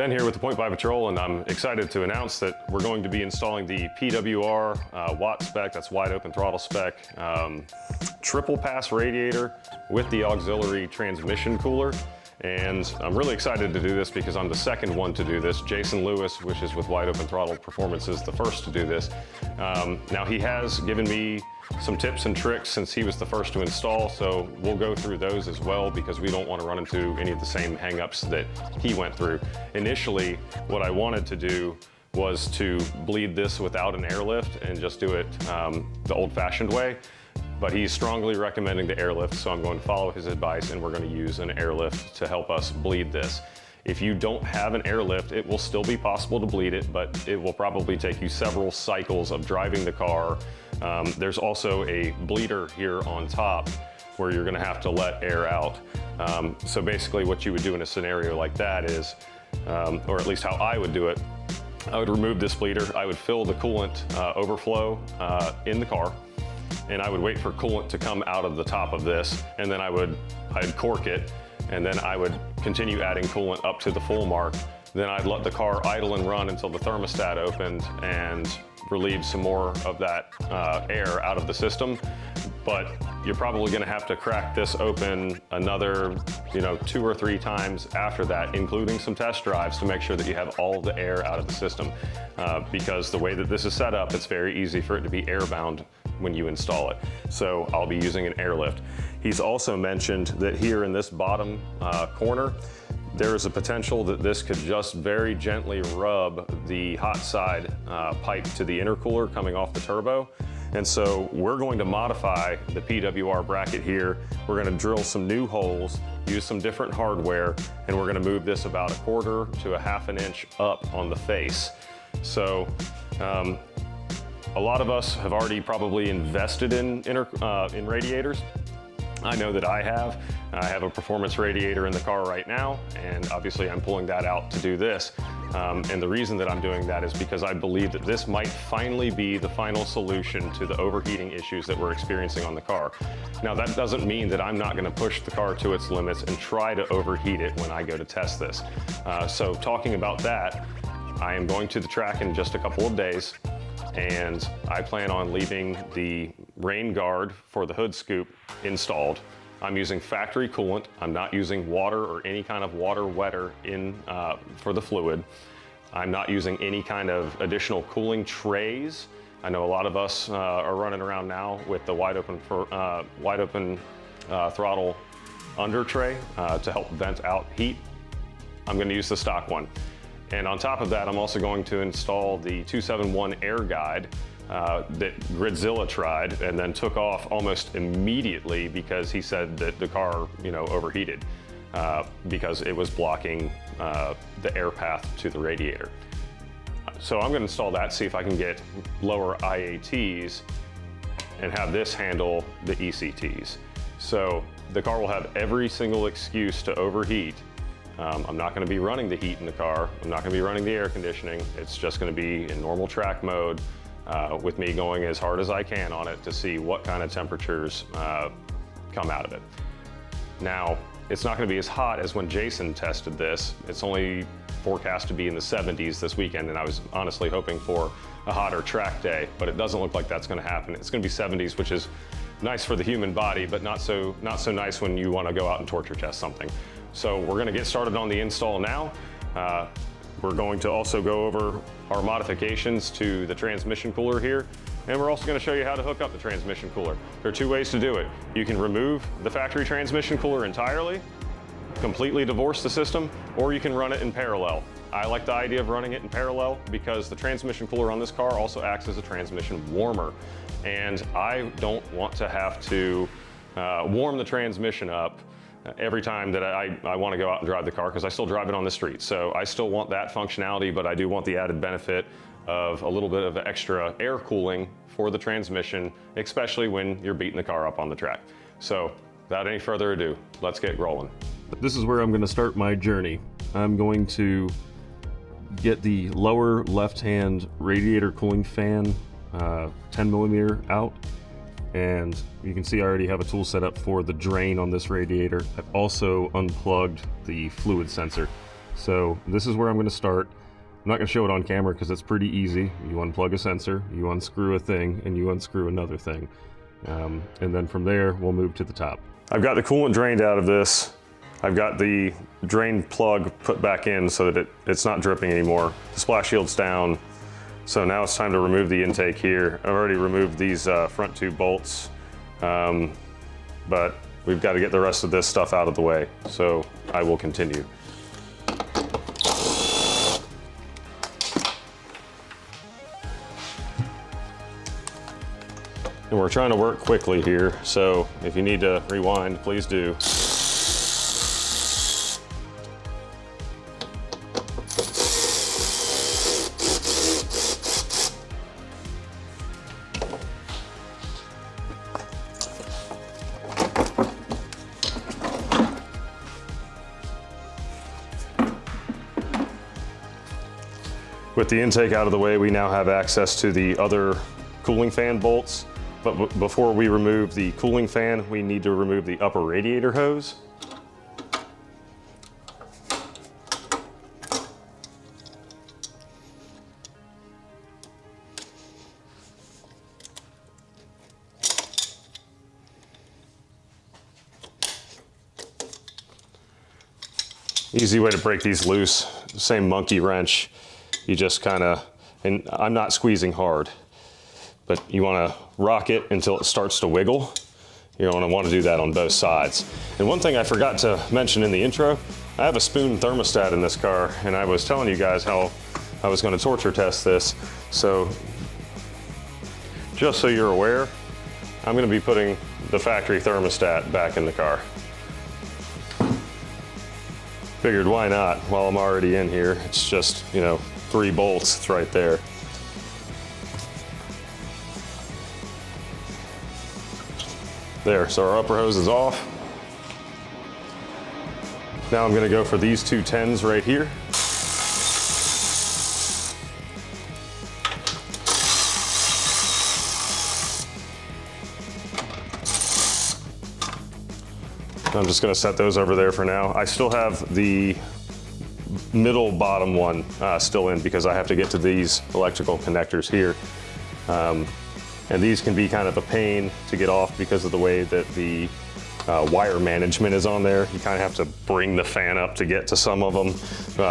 Ben here with the Point by Patrol, and I'm excited to announce that we're going to be installing the PWR WOT spec, that's wide open throttle spec, triple pass radiator with the auxiliary transmission cooler. And I'm really excited to do this because I'm the second one to do this. Jason Lewis, which is with Wide Open Throttle Performance, is the first to do this. Now he has given me some tips and tricks since he was the first to install, so we'll go through those as well because we don't want to run into any of the same hangups that he went through. Initially, what I wanted to do was to bleed this without an airlift and just do it the old-fashioned way. But he's strongly recommending the airlift, so I'm going to follow his advice and we're going to use an airlift to help us bleed this. If you don't have an airlift, it will still be possible to bleed it, but it will probably take you several cycles of driving the car. There's also a bleeder here on top where you're going to have to let air out. So basically what you would do in a scenario like that is, or at least how I would do it, I would remove this bleeder, I would fill the coolant overflow in the car, and I would wait for coolant to come out of the top of this, and then I'd cork it, and then I would continue adding coolant up to the full mark. Then I'd let the car idle and run until the thermostat opened and relieved some more of that air out of the system. But you're probably gonna have to crack this open another 2 or 3 times after that, including some test drives to make sure that you have all of the air out of the system. Because the way that this is set up, it's very easy for it to be airbound when you install it. So I'll be using an airlift. He's also mentioned that here in this bottom corner, there is a potential that this could just very gently rub the hot side pipe to the intercooler coming off the turbo. And so we're going to modify the PWR bracket here. We're going to drill some new holes, use some different hardware, and we're going to move this about 1/4 to 1/2 inch up on the face. So a lot of us have already probably invested in radiators. I know that I have. I have a performance radiator in the car right now, and obviously I'm pulling that out to do this. And the reason that I'm doing that is because I believe that this might finally be the final solution to the overheating issues that we're experiencing on the car. Now that doesn't mean that I'm not gonna push the car to its limits and try to overheat it when I go to test this. So talking about that, I am going to the track in just a couple of days, and I plan on leaving the rain guard for the hood scoop installed. I'm using factory coolant. I'm not using water or any kind of water wetter for the fluid. I'm not using any kind of additional cooling trays. I know a lot of us are running around now with the wide open throttle under tray to help vent out heat. I'm going to use the stock one. And on top of that, I'm also going to install the 271 air guide that Gridzilla tried and then took off almost immediately because he said that the car, overheated because it was blocking the air path to the radiator. So I'm going to install that, see if I can get lower IATs and have this handle the ECTs. So the car will have every single excuse to overheat. I'm not going to be running the heat in the car. I'm not going to be running the air conditioning. It's just going to be in normal track mode with me going as hard as I can on it to see what kind of temperatures come out of it. Now, it's not going to be as hot as when Jason tested this. It's only forecast to be in the 70s this weekend, and I was honestly hoping for a hotter track day, but it doesn't look like that's going to happen. It's going to be 70s, which is nice for the human body, but not so nice when you want to go out and torture test something. So we're going to get started on the install now. We're going to also go over our modifications to the transmission cooler here, and we're also going to show you how to hook up the transmission cooler. There are 2 ways to do it. You can remove the factory transmission cooler entirely, completely divorce the system, or you can run it in parallel. I like the idea of running it in parallel because the transmission cooler on this car also acts as a transmission warmer, and I don't want to have to warm the transmission up every time that I want to go out and drive the car, because I still drive it on the street. So I still want that functionality, but I do want the added benefit of a little bit of extra air cooling for the transmission, especially when you're beating the car up on the track. So without any further ado, let's get rolling. This is where I'm going to start my journey. I'm going to get the lower left-hand radiator cooling fan 10 millimeter out. And you can see I already have a tool set up for the drain on this radiator. I've also unplugged the fluid sensor. So this is where I'm going to start. I'm not going to show it on camera because it's pretty easy. You unplug a sensor, you unscrew a thing, and you unscrew another thing. And then from there, we'll move to the top. I've got the coolant drained out of this. I've got the drain plug put back in so that it's not dripping anymore. The splash shield's down. So now it's time to remove the intake here. I've already removed these front two bolts, but we've got to get the rest of this stuff out of the way. So I will continue. And we're trying to work quickly here, so if you need to rewind, please do. With the intake out of the way, we now have access to the other cooling fan bolts. But before we remove the cooling fan, we need to remove the upper radiator hose. Easy way to break these loose, same monkey wrench. You just kind of, and I'm not squeezing hard, but you want to rock it until it starts to wiggle. You're going to want to do that on both sides. And one thing I forgot to mention in the intro, I have a spoon thermostat in this car, and I was telling you guys how I was going to torture test this. So just so you're aware, I'm going to be putting the factory thermostat back in the car. Figured why not while I'm already in here. It's just, 3 bolts, it's right there. There, so our upper hose is off. Now I'm gonna go for these 2 10s right here. I'm just gonna set those over there for now. I still have the middle bottom one still in because I have to get to these electrical connectors here. And these can be kind of a pain to get off because of the way that the wire management is on there. You kind of have to bring the fan up to get to some of them,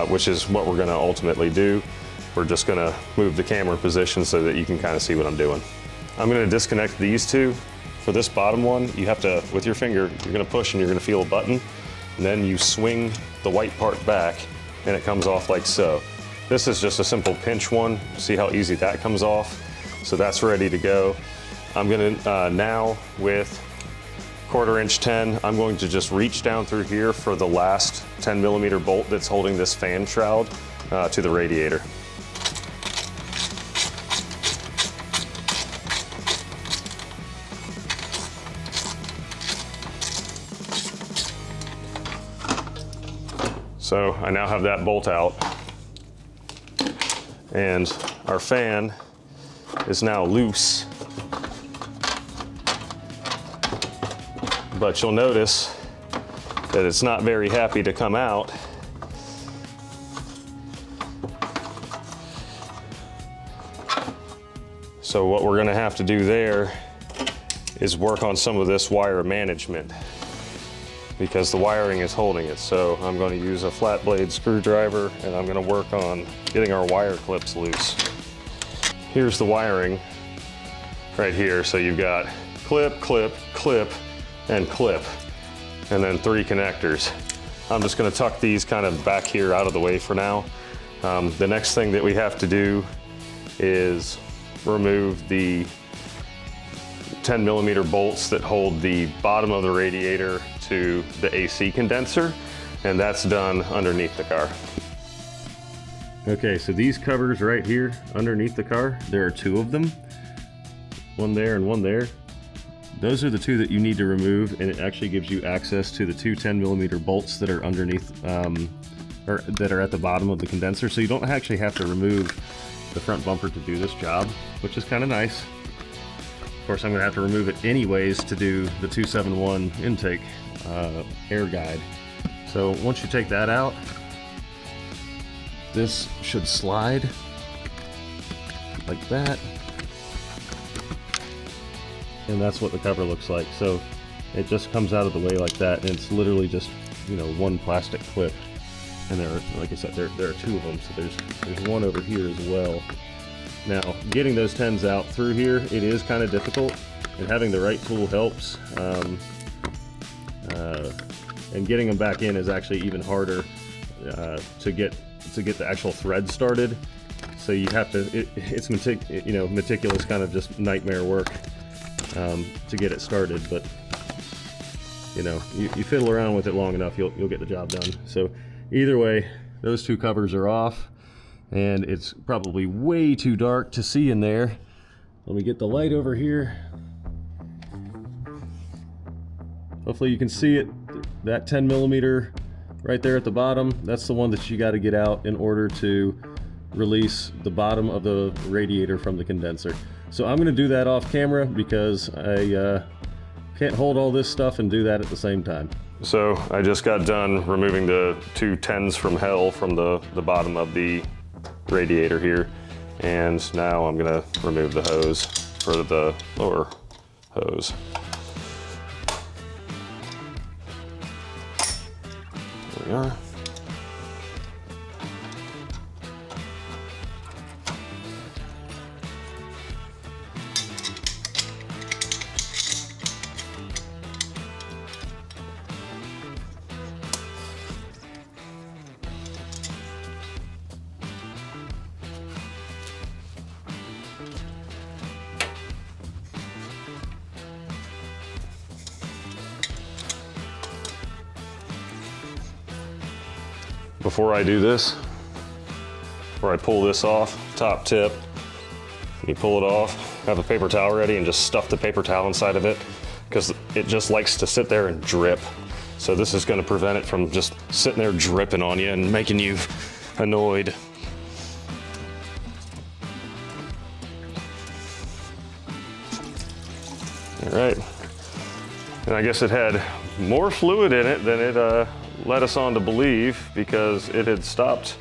which is what we're gonna ultimately do. We're just gonna move the camera position so that you can kind of see what I'm doing. I'm gonna disconnect these 2. For this bottom one, you have to, with your finger, you're gonna push and you're gonna feel a button, and then you swing the white part back and it comes off like so. This is just a simple pinch one. See how easy that comes off? So that's ready to go. I'm gonna now with 1/4 inch 10, I'm going to just reach down through here for the last 10mm bolt that's holding this fan shroud to the radiator. So I now have that bolt out, and our fan is now loose. But you'll notice that it's not very happy to come out. So what we're gonna have to do there is work on some of this wire management because the wiring is holding it. So I'm going to use a flat blade screwdriver and I'm going to work on getting our wire clips loose. Here's the wiring right here. So you've got clip, clip, clip, and clip, and then 3 connectors. I'm just going to tuck these kind of back here out of the way for now. The next thing that we have to do is remove the 10mm bolts that hold the bottom of the radiator to the AC condenser, and that's done underneath the car. Okay, so these covers right here underneath the car, there are 2 of them. One there and one there. Those are the 2 that you need to remove, and it actually gives you access to the 2 10mm bolts that are underneath, or that are at the bottom of the condenser. So you don't actually have to remove the front bumper to do this job, which is kind of nice. Of course, I'm gonna have to remove it anyways to do the 271 intake air guide. So once you take that out, this should slide like that. And that's what the cover looks like. So it just comes out of the way like that, and it's literally just, you know, one plastic clip. And there are, like I said, there are two of them, so there's one over here as well. Now, getting those 10s out through here, it is kind of difficult, and having the right tool helps. And getting them back in is actually even harder to get the actual thread started. So you have to, it's meticulous kind of just nightmare work to get it started. But you know, you fiddle around with it long enough, you'll get the job done. So either way, those two covers are off, and it's probably way too dark to see in there. Let me get the light over here. Hopefully you can see it. That 10 millimeter right there at the bottom, that's the one that you got to get out in order to release the bottom of the radiator from the condenser. So I'm going to do that off camera because I can't hold all this stuff and do that at the same time. So I just got done removing the two 10s from hell from the bottom of the radiator here, and now I'm going to remove the hose for the lower hose. There we are. Before I do this, before I pull this off, top tip, you pull it off, have a paper towel ready, and just stuff the paper towel inside of it, because it just likes to sit there and drip. So this is going to prevent it from just sitting there dripping on you and making you annoyed. All right, and I guess it had more fluid in it than it led us on to believe, because it had stopped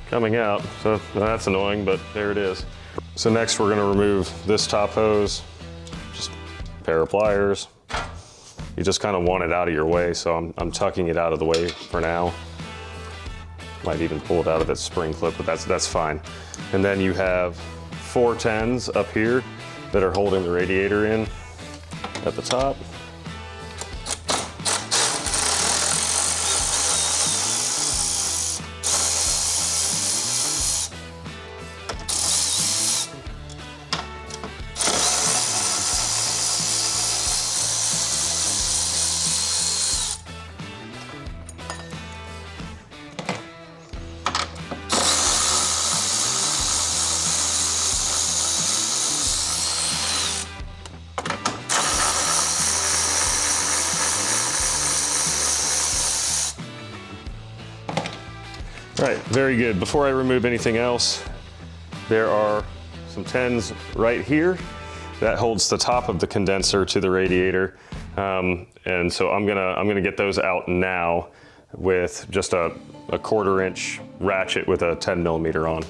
coming out. So that's annoying, but there it is. So next we're going to remove this top hose, just a pair of pliers. You just kind of want it out of your way, so I'm tucking it out of the way for now. Might even pull it out of its spring clip, but that's fine. And then you have 4 10s up here that are holding the radiator in at the top. Right, very good. Before I remove anything else, there are some 10s right here that holds the top of the condenser to the radiator, and so I'm gonna get those out now with just a 1/4 inch ratchet with a 10 millimeter on.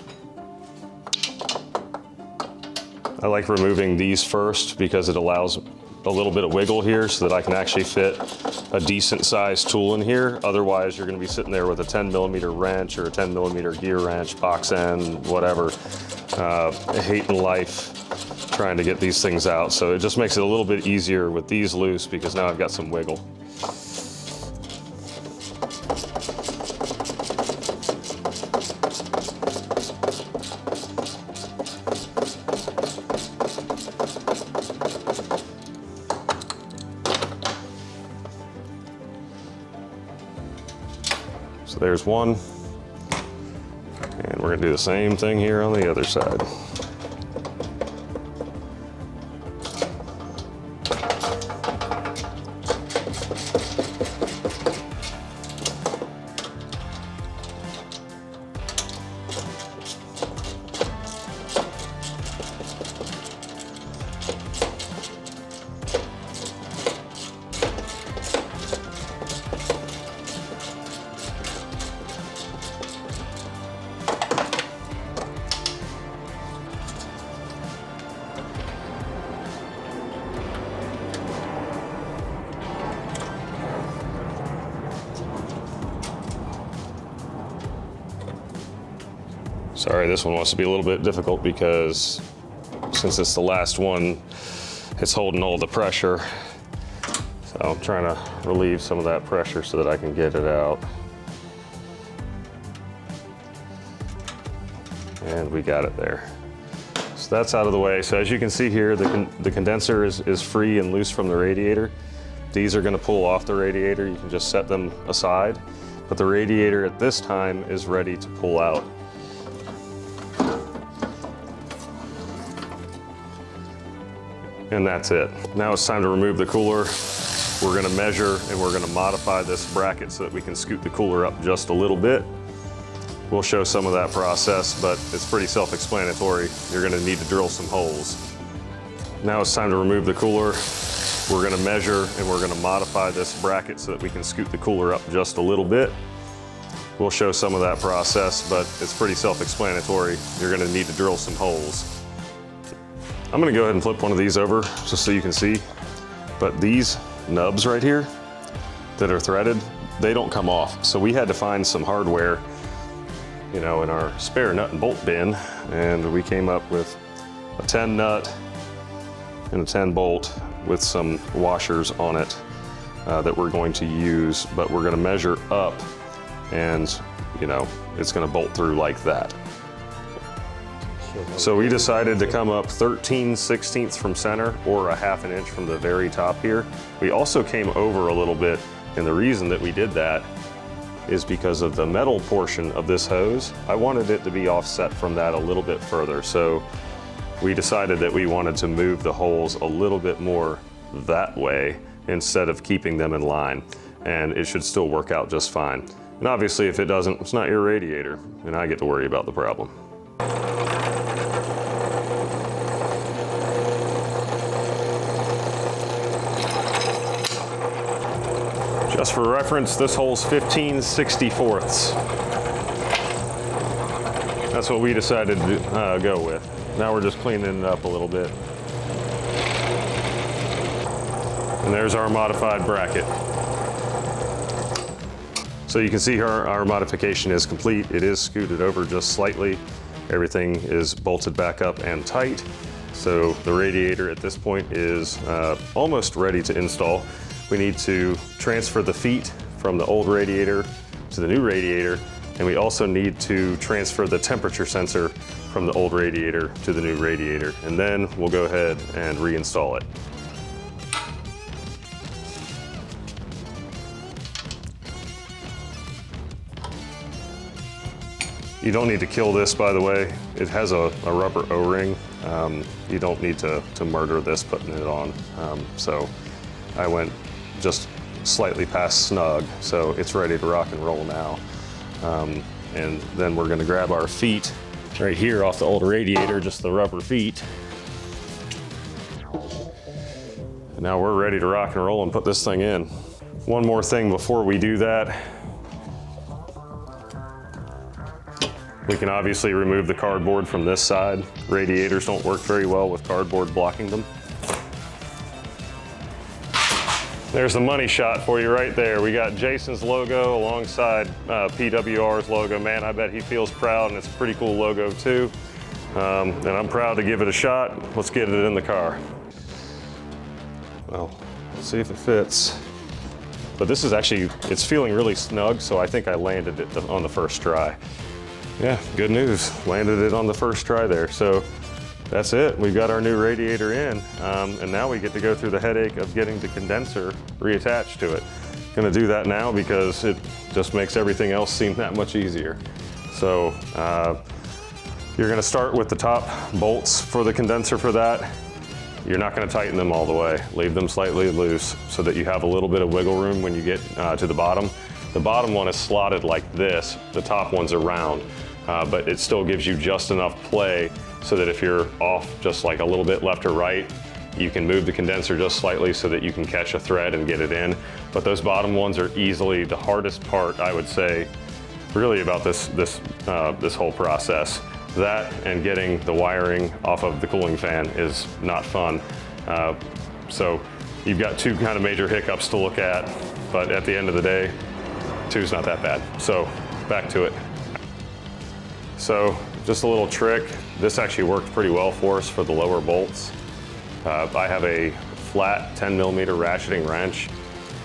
I like removing these first because it allows a little bit of wiggle here so that I can actually fit a decent sized tool in here. Otherwise, you're gonna be sitting there with a 10 millimeter wrench or a 10 millimeter gear wrench, box end, whatever, hating life trying to get these things out. So it just makes it a little bit easier with these loose because now I've got some wiggle. So there's one, and we're gonna do the same thing here on the other side. Sorry, this one wants to be a little bit difficult because since it's the last one, it's holding all the pressure. So I'm trying to relieve some of that pressure so that I can get it out. And we got it there. So that's out of the way. So as you can see here, the condenser is free and loose from the radiator. These are gonna pull off the radiator. You can just set them aside. But the radiator at this time is ready to pull out. And that's it. Now it's time to remove the cooler. We're gonna measure and we're gonna modify this bracket so that we can scoot the cooler up just a little bit. We'll show some of that process, but it's pretty self-explanatory. You're gonna need to drill some holes. Now it's time to remove the cooler. We're gonna measure and we're gonna modify this bracket so that we can scoot the cooler up just a little bit. We'll show some of that process, but it's pretty self-explanatory. You're gonna need to drill some holes. I'm gonna go ahead and flip one of these over just so you can see. But these nubs right here that are threaded, they don't come off. So we had to find some hardware, you know, in our spare nut and bolt bin, and we came up with a 10 nut and a 10 bolt with some washers on it that we're going to use, but we're gonna measure up and, you know, it's gonna bolt through like that. So we decided to come up 13/16 from center or a ½ an inch from the very top here. We also came over a little bit, and the reason that we did that is because of the metal portion of this hose. I wanted it to be offset from that a little bit further. So we decided that we wanted to move the holes a little bit more that way instead of keeping them in line. And it should still work out just fine. And obviously if it doesn't, it's not your radiator, and I get to worry about the problem. Just for reference, this hole's 15/64. That's what we decided to go with. Now we're just cleaning it up a little bit. And there's our modified bracket. So you can see our modification is complete. It is scooted over just slightly. Everything is bolted back up and tight. So the radiator at this point is almost ready to install. We need to transfer the feet from the old radiator to the new radiator, and we also need to transfer the temperature sensor from the old radiator to the new radiator, and then we'll go ahead and reinstall it. You don't need to kill this, by the way. It has a rubber O-ring. You don't need to murder this putting it on. So I went just slightly past snug, so it's ready to rock and roll now. And then we're gonna grab our feet right here off the old radiator, just the rubber feet. And now we're ready to rock and roll and put this thing in. One more thing before we do that. We can obviously remove the cardboard from this side. Radiators don't work very well with cardboard blocking them. There's the money shot for you right there. We got Jason's logo alongside PWR's logo. Man, I bet he feels proud, and it's a pretty cool logo too. And I'm proud to give it a shot. Let's get it in the car. Well, let's see if it fits. But this is actually, it's feeling really snug, so I think I landed it on the first try. Yeah, good news. Landed it on the first try there. So that's it. We've got our new radiator in, and now we get to go through the headache of getting the condenser reattached to it. Gonna do that now because it just makes everything else seem that much easier. So you're gonna start with the top bolts for the condenser for that. You're not gonna tighten them all the way. Leave them slightly loose so that you have a little bit of wiggle room when you get to the bottom. The bottom one is slotted like this. The top one's are round, but it still gives you just enough play so that if you're off just like a little bit left or right, you can move the condenser just slightly so that you can catch a thread and get it in. But those bottom ones are easily the hardest part, I would say, really about this whole process. That and getting the wiring off of the cooling fan is not fun. So you've got two kind of major hiccups to look at, but at the end of the day, two's not that bad. So back to it. So just a little trick. This actually worked pretty well for us for the lower bolts. I have a flat 10mm ratcheting wrench,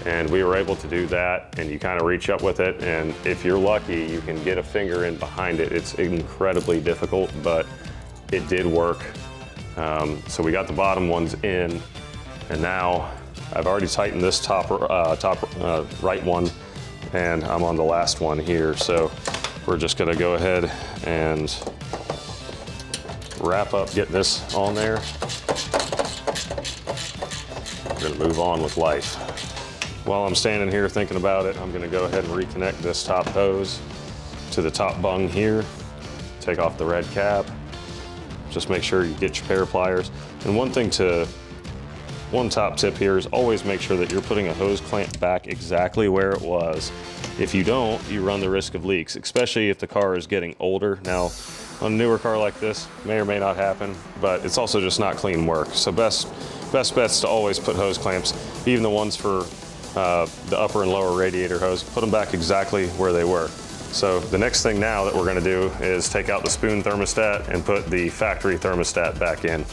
and we were able to do that, and you kind of reach up with it, and if you're lucky, you can get a finger in behind it. It's incredibly difficult, but it did work. So we got the bottom ones in, and now I've already tightened this top right one, and I'm on the last one here. So we're just gonna go ahead and wrap up, get this on there. We're gonna move on with life. While I'm standing here thinking about it, I'm gonna go ahead and reconnect this top hose to the top bung here. Take off the red cap. Just make sure you get your pair of pliers. And one top tip here is always make sure that you're putting a hose clamp back exactly where it was. If you don't, you run the risk of leaks, especially if the car is getting older. Now, on a newer car like this, may or may not happen, but it's also just not clean work. So best bet's to always put hose clamps, even the ones for the upper and lower radiator hose, put them back exactly where they were. So the next thing now that we're gonna do is take out the spoon thermostat and put the factory thermostat back in.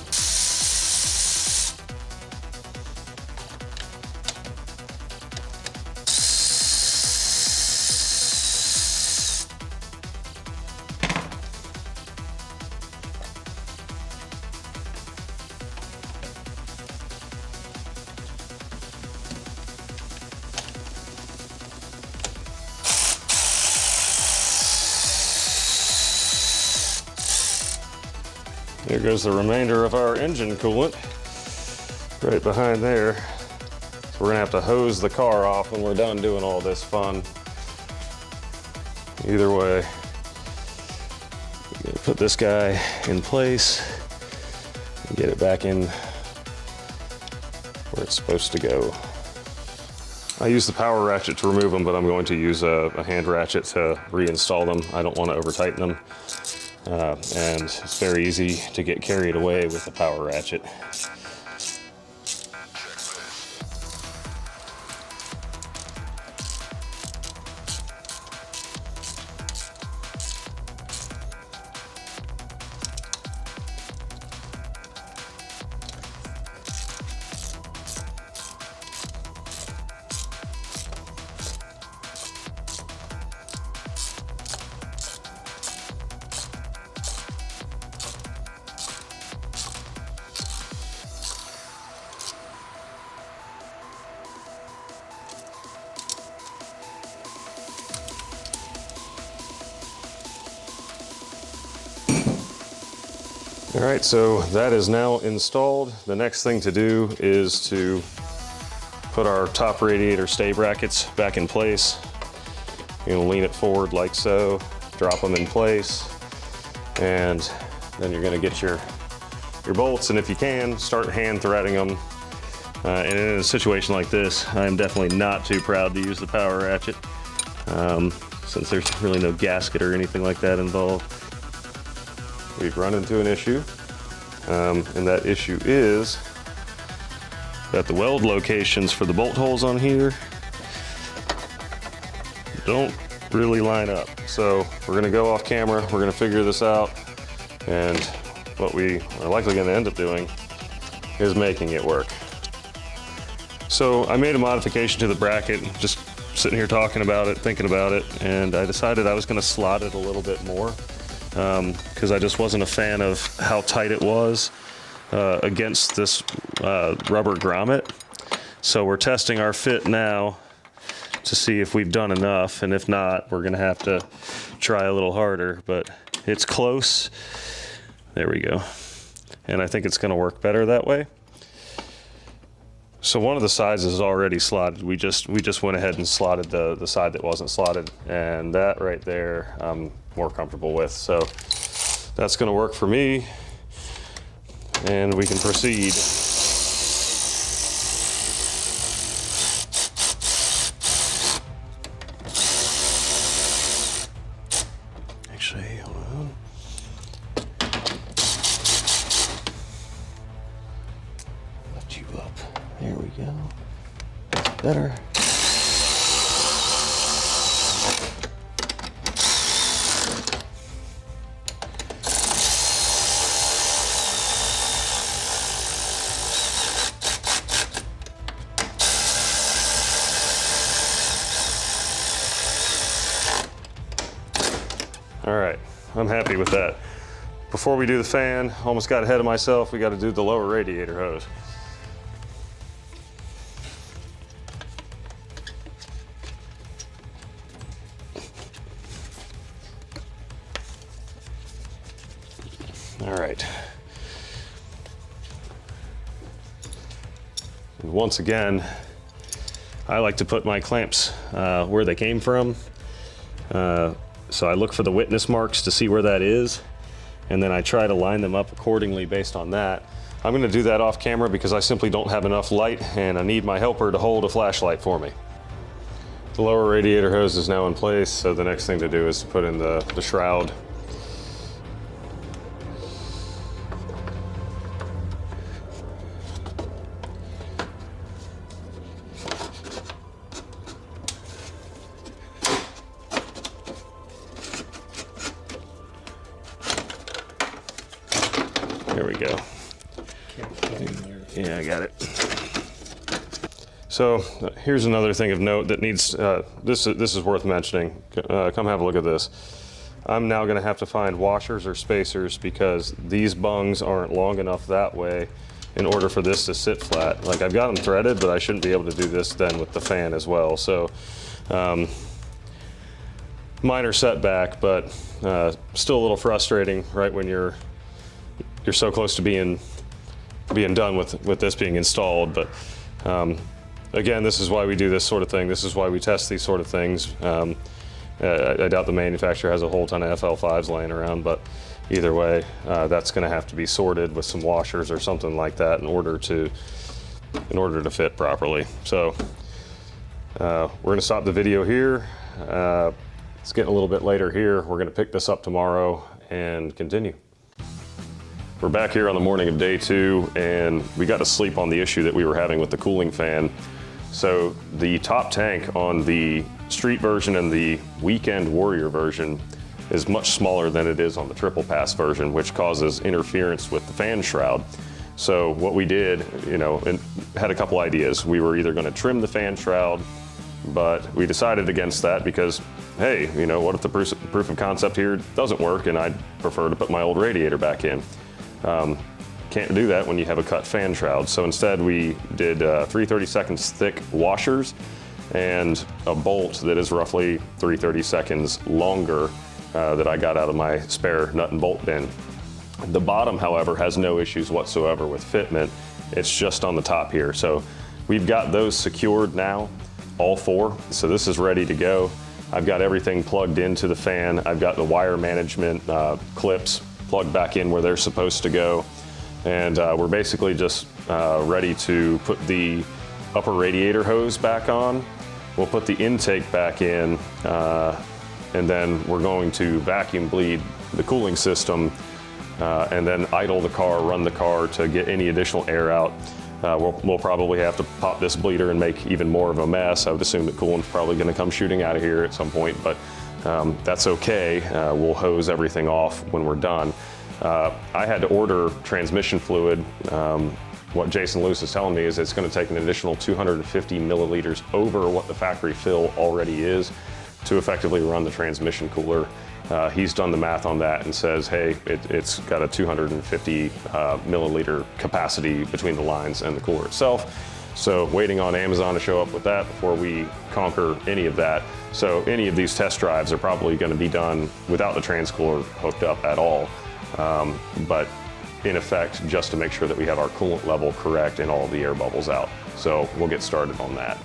There goes the remainder of our engine coolant right behind there. So we're gonna have to hose the car off when we're done doing all this fun. Either way, we're gonna put this guy in place and get it back in where it's supposed to go. I use the power ratchet to remove them, but I'm going to use a hand ratchet to reinstall them. I don't want to over tighten them. And it's very easy to get carried away with the power ratchet. All right, so that is now installed. The next thing to do is to put our top radiator stay brackets back in place. You're gonna lean it forward like so, drop them in place, and then you're gonna get your bolts, and if you can, start hand threading them. And in a situation like this, I'm definitely not too proud to use the power ratchet, since there's really no gasket or anything like that involved. We've run into an issue, and that issue is that the weld locations for the bolt holes on here don't really line up. So we're gonna go off camera, we're gonna figure this out, and what we are likely gonna end up doing is making it work. So I made a modification to the bracket, just sitting here talking about it, thinking about it, and I decided I was gonna slot it a little bit more. Because I just wasn't a fan of how tight it was against this rubber grommet. So we're testing our fit now to see if we've done enough, and if not, we're gonna have to try a little harder, but it's close. There we go. And I think it's gonna work better that way. So one of the sides is already slotted. We just went ahead and slotted the side that wasn't slotted, and that right there I'm more comfortable with. So that's gonna work for me, and we can proceed. Actually, hold on. Lift you up. There we go. That's better. I'm happy with that. Before we do the fan, almost got ahead of myself, we got to do the lower radiator hose. All right. And once again, I like to put my clamps where they came from. So I look for the witness marks to see where that is, and then I try to line them up accordingly based on that. I'm gonna do that off camera because I simply don't have enough light and I need my helper to hold a flashlight for me. The lower radiator hose is now in place, so the next thing to do is to put in the shroud. There we go. Yeah, I got it. So here's another thing of note that needs, this is worth mentioning. Come have a look at this. I'm now gonna have to find washers or spacers because these bungs aren't long enough that way in order for this to sit flat. Like, I've got them threaded, but I shouldn't be able to do this then with the fan as well. So minor setback, but still a little frustrating right when you're so close to being done with this being installed. But again, this is why we do this sort of thing. This is why we test these sort of things. I doubt the manufacturer has a whole ton of FL5s laying around, but either way, that's going to have to be sorted with some washers or something like that in order to fit properly. So we're going to stop the video here. It's getting a little bit later here. We're going to pick this up tomorrow and continue. We're back here on the morning of day 2, and we got to sleep on the issue that we were having with the cooling fan. So the top tank on the street version and the weekend warrior version is much smaller than it is on the triple pass version, which causes interference with the fan shroud. So what we did, and had a couple ideas. We were either going to trim the fan shroud, but we decided against that because, hey, what if the proof of concept here doesn't work and I'd prefer to put my old radiator back in. Can't do that when you have a cut fan shroud. So instead we did 3/32 thick washers and a bolt that is roughly 3/32 longer that I got out of my spare nut and bolt bin. The bottom, however, has no issues whatsoever with fitment. It's just on the top here. So we've got those secured now, all 4. So this is ready to go. I've got everything plugged into the fan. I've got the wire management clips plugged back in where they're supposed to go. And we're basically just ready to put the upper radiator hose back on. We'll put the intake back in, and then we're going to vacuum bleed the cooling system, and then idle the car, run the car to get any additional air out. We'll probably have to pop this bleeder and make even more of a mess. I would assume that coolant's probably gonna come shooting out of here at some point, but that's okay. We'll hose everything off when we're done. I had to order transmission fluid. What Jason Luce is telling me is it's going to take an additional 250 milliliters over what the factory fill already is to effectively run the transmission cooler. He's done the math on that and says, hey, it's got a 250 milliliter capacity between the lines and the cooler itself. So waiting on Amazon to show up with that before we conquer any of that. So any of these test drives are probably going to be done without the trans cooler hooked up at all. But in effect, just to make sure that we have our coolant level correct and all of the air bubbles out. So we'll get started on that.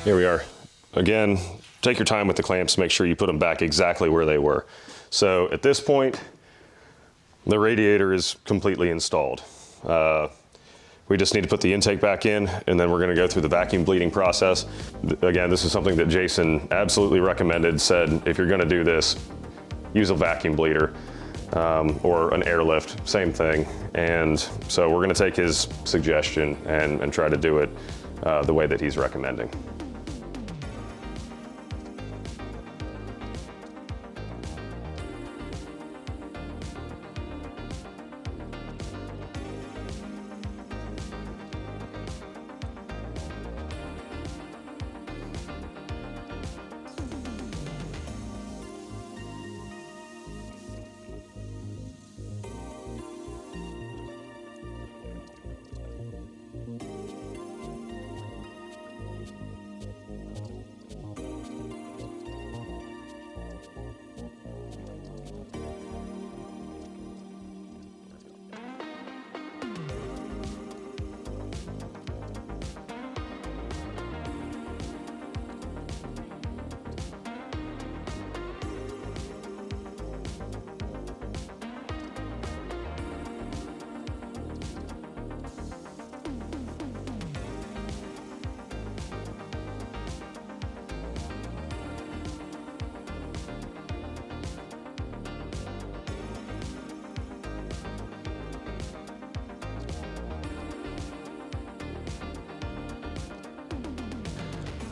Here we are. Again, take your time with the clamps, make sure you put them back exactly where they were. So at this point, The radiator is completely installed. We just need to put the intake back in, and then we're gonna go through the vacuum bleeding process. Again, this is something that Jason absolutely recommended, said if you're gonna do this, use a vacuum bleeder or an airlift, same thing. And so we're gonna take his suggestion and try to do it the way that he's recommending.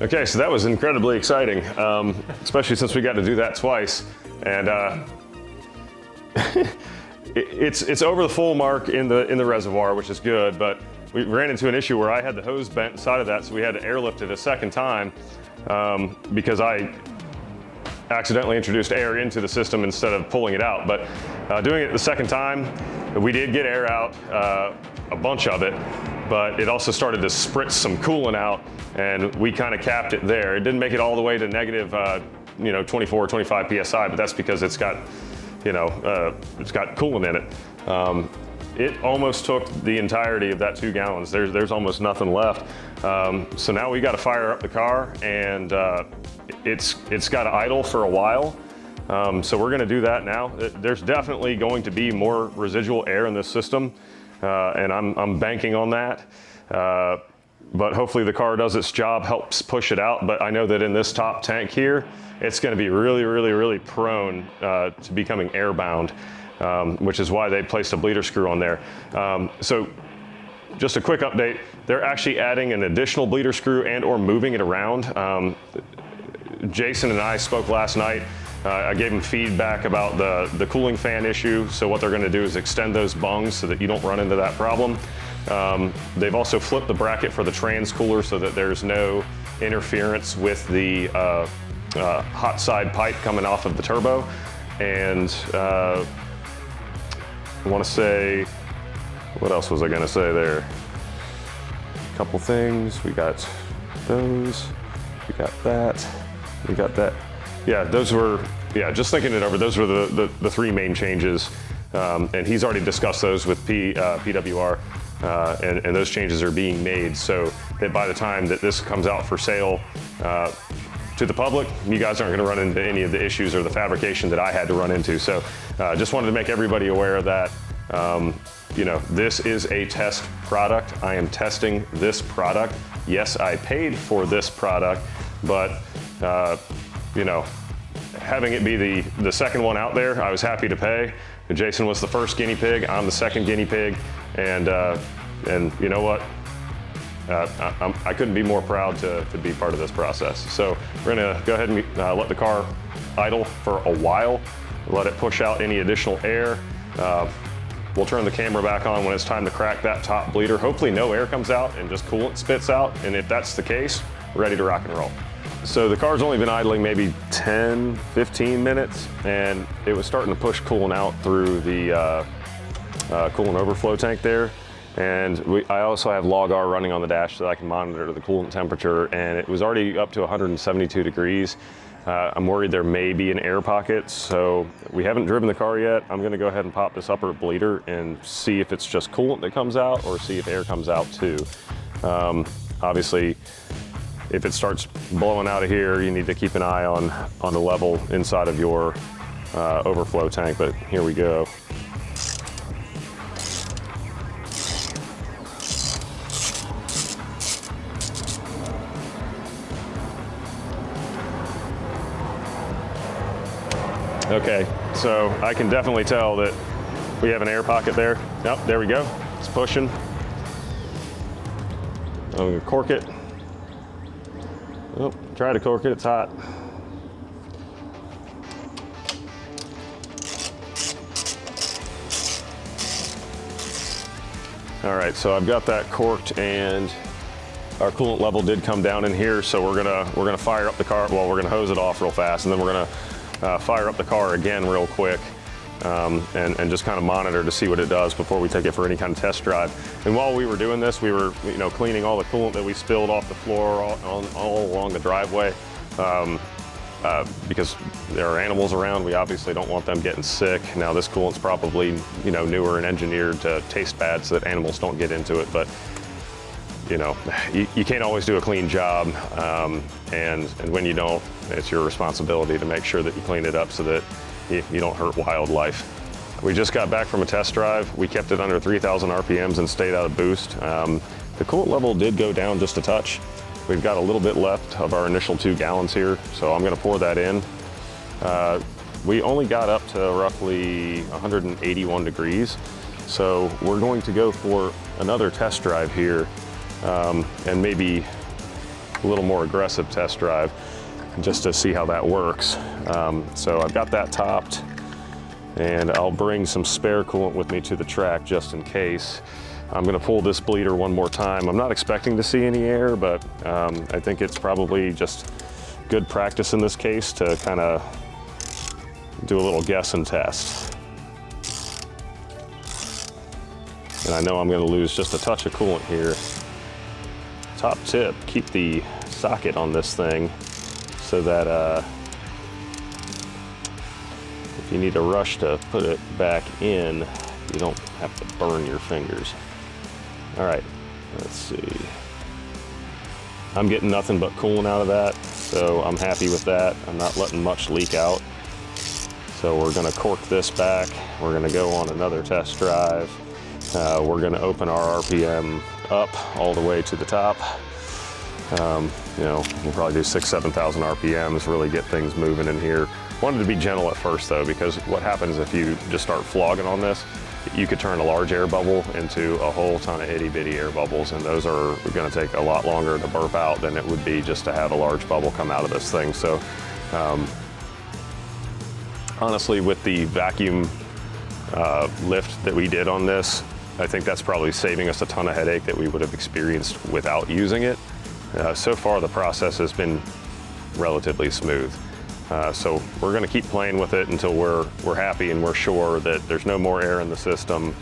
Okay, so that was incredibly exciting, especially since we got to do that twice. And it's over the full mark in the reservoir, which is good, but we ran into an issue where I had the hose bent inside of that, so we had to airlift it a second time because I accidentally introduced air into the system instead of pulling it out. But doing it the second time, we did get air out, a bunch of it, but it also started to spritz some coolant out, and we kind of capped it there. It didn't make it all the way to negative 24, 25 PSI, but that's because it's got, it's got coolant in it. It almost took the entirety of that 2 gallons. There's almost nothing left. So now we got to fire up the car, and it's got to idle for a while. So we're going to do that now. There's definitely going to be more residual air in this system, and I'm banking on that. But hopefully the car does its job, helps push it out. But I know that in this top tank here, it's going to be really, really, really prone to becoming airbound, which is why they placed a bleeder screw on there. So just a quick update, they're actually adding an additional bleeder screw and or moving it around. Jason and I spoke last night. I gave him feedback about the cooling fan issue. So what they're going to do is extend those bungs so that you don't run into that problem. They've also flipped the bracket for the trans cooler so that there's no interference with the hot side pipe coming off of the turbo. And I want to say, what else was I going to say there? A couple things. We got those. We got that. We got that. Yeah, those were, just thinking it over, those were the 3 main changes. And he's already discussed those with PWR. And those changes are being made so that by the time that this comes out for sale to the public, you guys aren't going to run into any of the issues or the fabrication that I had to run into. So just wanted to make everybody aware of that. This is a test product. I am testing this product. Yes, I paid for this product, but having it be the second one out there, I was happy to pay. Jason was the first guinea pig. I'm the second guinea pig. And you know what? I couldn't be more proud to be part of this process. So we're gonna go ahead and let the car idle for a while, let it push out any additional air. We'll turn the camera back on when it's time to crack that top bleeder. Hopefully no air comes out and just coolant spits out. And if that's the case, we're ready to rock and roll. So the car's only been idling maybe 10, 15 minutes, and it was starting to push coolant out through the coolant overflow tank there. And I also have log R running on the dash so that I can monitor the coolant temperature, and it was already up to 172 degrees. I'm worried there may be an air pocket, so we haven't driven the car yet. I'm gonna go ahead and pop this upper bleeder and see if it's just coolant that comes out or see if air comes out too. Obviously, if it starts blowing out of here, you need to keep an eye on the level inside of your overflow tank, but here we go. Okay, so I can definitely tell that we have an air pocket there. Yep, there we go. It's pushing. I'm gonna cork it. Oh, try to cork it, it's hot. All right, so I've got that corked, and our coolant level did come down in here, so we're gonna fire up the car. Well, we're gonna hose it off real fast, and then we're gonna fire up the car again real quick, and just kind of monitor to see what it does before we take it for any kind of test drive. And while we were doing this, we were cleaning all the coolant that we spilled off the floor all along the driveway. Because there are animals around, we obviously don't want them getting sick. Now this coolant's probably newer and engineered to taste bad so that animals don't get into it, but you can't always do a clean job, and when you don't, it's your responsibility to make sure that you clean it up so that you don't hurt wildlife. We just got back from a test drive. We kept it under 3,000 RPMs and stayed out of boost. The coolant level did go down just a touch. We've got a little bit left of our initial 2 gallons here, so I'm gonna pour that in. We only got up to roughly 181 degrees, so we're going to go for another test drive here, and maybe a little more aggressive test drive just to see how that works. So I've got that topped, and I'll bring some spare coolant with me to the track just in case. I'm gonna pull this bleeder one more time. I'm not expecting to see any air, but I think it's probably just good practice in this case to kind of do a little guess and test. And I know I'm gonna lose just a touch of coolant here. Top tip, keep the socket on this thing so that if you need to rush to put it back in, you don't have to burn your fingers. All right, let's see. I'm getting nothing but coolant out of that, so I'm happy with that. I'm not letting much leak out. So we're gonna cork this back. We're gonna go on another test drive. We're gonna open our RPM up all the way to the top. We'll probably do 6,000–7,000 RPMs, really get things moving in here. Wanted to be gentle at first though, because what happens if you just start flogging on this, you could turn a large air bubble into a whole ton of itty bitty air bubbles, and those are gonna take a lot longer to burp out than it would be just to have a large bubble come out of this thing. So honestly, with the vacuum lift that we did on this, I think that's probably saving us a ton of headache that we would have experienced without using it. So far the process has been relatively smooth. So we're gonna keep playing with it until we're happy and we're sure that there's no more air in the system,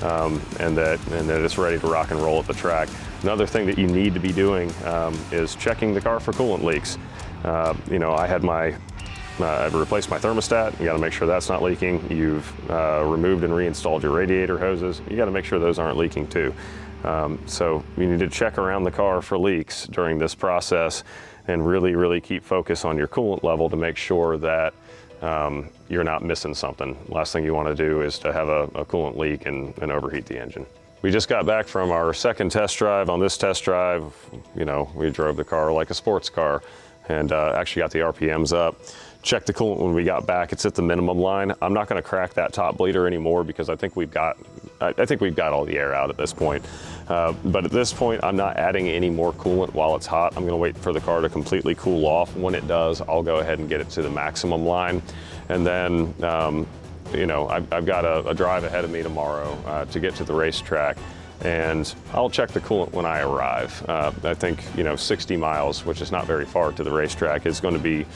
and that it's ready to rock and roll at the track. Another thing that you need to be doing is checking the car for coolant leaks. I've replaced my thermostat. You gotta make sure that's not leaking. You've removed and reinstalled your radiator hoses. You gotta make sure those aren't leaking too. So you need to check around the car for leaks during this process and really keep focus on your coolant level to make sure that you're not missing something. Last thing you want to do is to have a coolant leak and overheat the engine. We just got back from our second test drive. On this test drive, we drove the car like a sports car, and actually got the RPMs up. Checked the coolant when we got back. It's at the minimum line. I'm not going to crack that top bleeder anymore because I think we've got all the air out at this point. But at this point, I'm not adding any more coolant while it's hot. I'm going to wait for the car to completely cool off. When it does, I'll go ahead and get it to the maximum line. And then, I've got a drive ahead of me tomorrow to get to the racetrack. And I'll check the coolant when I arrive. I think 60 miles, which is not very far to the racetrack, is going to be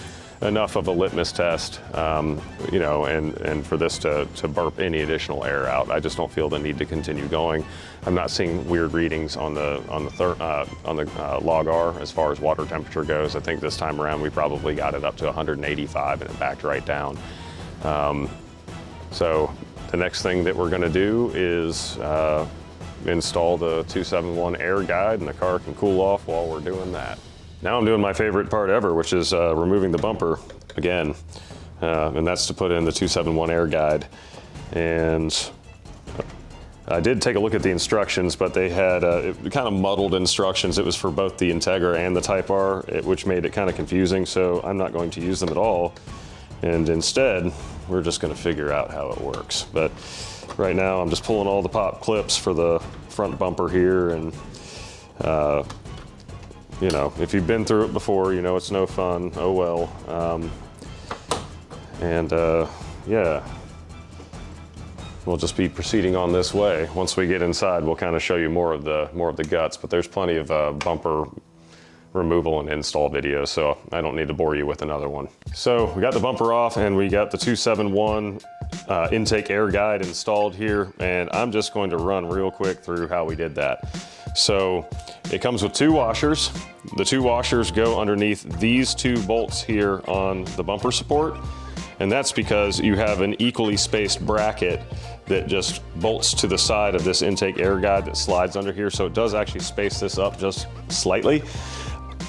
enough of a litmus test, and for this to burp any additional air out. I just don't feel the need to continue going. I'm not seeing weird readings on the log R as far as water temperature goes. I think this time around we probably got it up to 185 and it backed right down. So the next thing that we're going to do is install the 271 air guide, and the car can cool off while we're doing that. Now I'm doing my favorite part ever, which is removing the bumper again, and that's to put in the 271 air guide. And I did take a look at the instructions, but they had kind of muddled instructions. It was for both the Integra and the Type R, which made it kind of confusing, so I'm not going to use them at all. And instead, we're just gonna figure out how it works. But right now, I'm just pulling all the pop clips for the front bumper here, and you know, if you've been through it before, you know it's no fun. Oh well. Yeah, we'll just be proceeding on this way. Once we get inside, we'll kind of show you more of the guts. But there's plenty of bumper removal and install videos, so I don't need to bore you with another one. So we got the bumper off, and we got the 271 intake air guide installed here, and I'm just going to run real quick through how we did that. So it comes with 2 washers. The 2 washers go underneath these 2 bolts here on the bumper support, and that's because you have an equally spaced bracket that just bolts to the side of this intake air guide that slides under here, so it does actually space this up just slightly.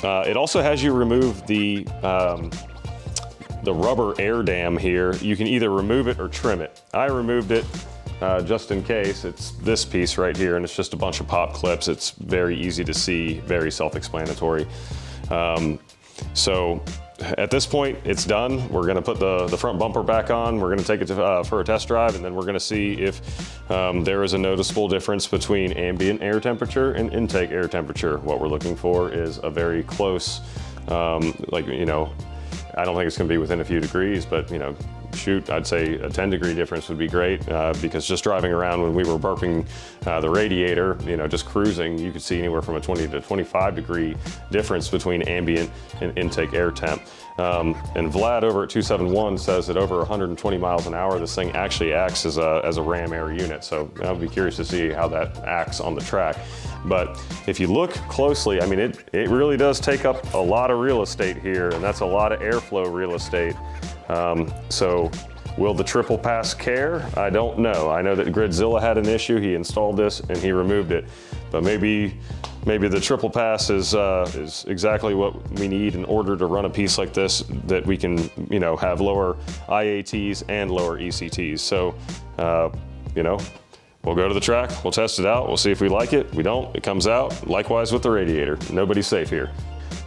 It also has you remove the rubber air dam here. You can either remove it or trim it. I removed it just in case. It's this piece right here, and it's just a bunch of pop clips. It's very easy to see, very self-explanatory. So at this point, it's done. We're gonna put the front bumper back on. We're gonna take it for a test drive, and then we're gonna see if there is a noticeable difference between ambient air temperature and intake air temperature. What we're looking for is a very close, like, you know, I don't think it's gonna be within a few degrees, but, you know, shoot, I'd say a 10-degree difference would be great, because just driving around when we were burping the radiator, you know, just cruising, you could see anywhere from a 20 to 25-degree difference between ambient and intake air temp. And Vlad over at 271 says that over 120 miles an hour, this thing actually acts as a ram air unit. So I'll be curious to see how that acts on the track. But if you look closely, I mean, it really does take up a lot of real estate here, and that's a lot of airflow real estate. So will the triple pass care? I don't know. I know that Gridzilla had an issue. He installed this and he removed it, but maybe the triple pass is exactly what we need in order to run a piece like this, that we can, you know, have lower IATs and lower ECTs. So, you know, we'll go to the track, we'll test it out, we'll see if we like it. We don't, it comes out. Likewise with the radiator. Nobody's safe here.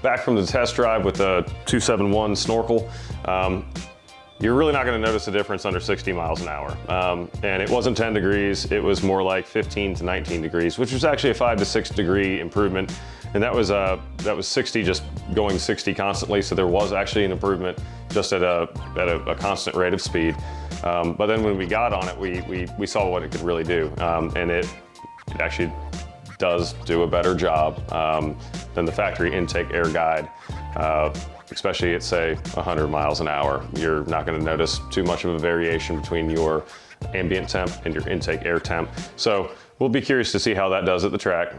Back from the test drive with the 271 snorkel. You're really not gonna notice a difference under 60 miles an hour. And it wasn't 10 degrees, it was more like 15 to 19 degrees, which was actually a 5 to 6 degree improvement. And that was 60, just going 60 constantly, so there was actually an improvement just at a constant rate of speed. But then when we got on it, we saw what it could really do. And it actually does do a better job than the factory intake air guide. Especially at, say, 100 miles an hour. You're not gonna notice too much of a variation between your ambient temp and your intake air temp. So we'll be curious to see how that does at the track.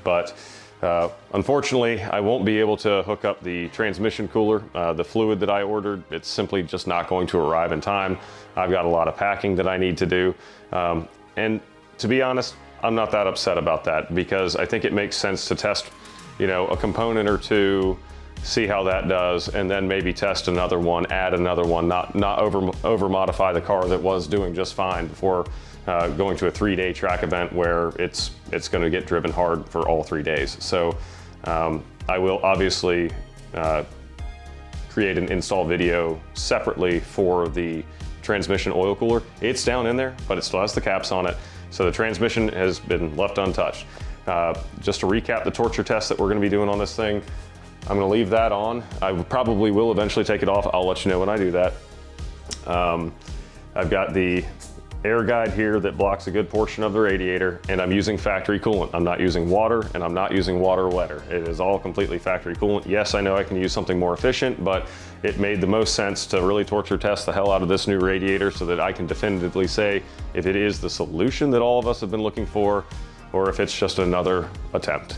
But unfortunately, I won't be able to hook up the transmission cooler. The fluid that I ordered, it's simply just not going to arrive in time. I've got a lot of packing that I need to do. And to be honest, I'm not that upset about that, because I think it makes sense to test, you know, a component or two, see how that does, and then maybe test another one, add another one, not over modify the car that was doing just fine before going to a 3-day track event where it's going to get driven hard for all 3 days. So I will obviously create an install video separately for the transmission oil cooler. It's down in there, but it still has the caps on it. So the transmission has been left untouched. Just to recap the torture test that we're going to be doing on this thing, I'm going to leave that on. I probably will eventually take it off. I'll let you know when I do that. I've got the air guide here that blocks a good portion of the radiator, and I'm using factory coolant. I'm not using water, and I'm not using water wetter. It is all completely factory coolant. Yes, I know I can use something more efficient, but it made the most sense to really torture test the hell out of this new radiator so that I can definitively say if it is the solution that all of us have been looking for, or if it's just another attempt.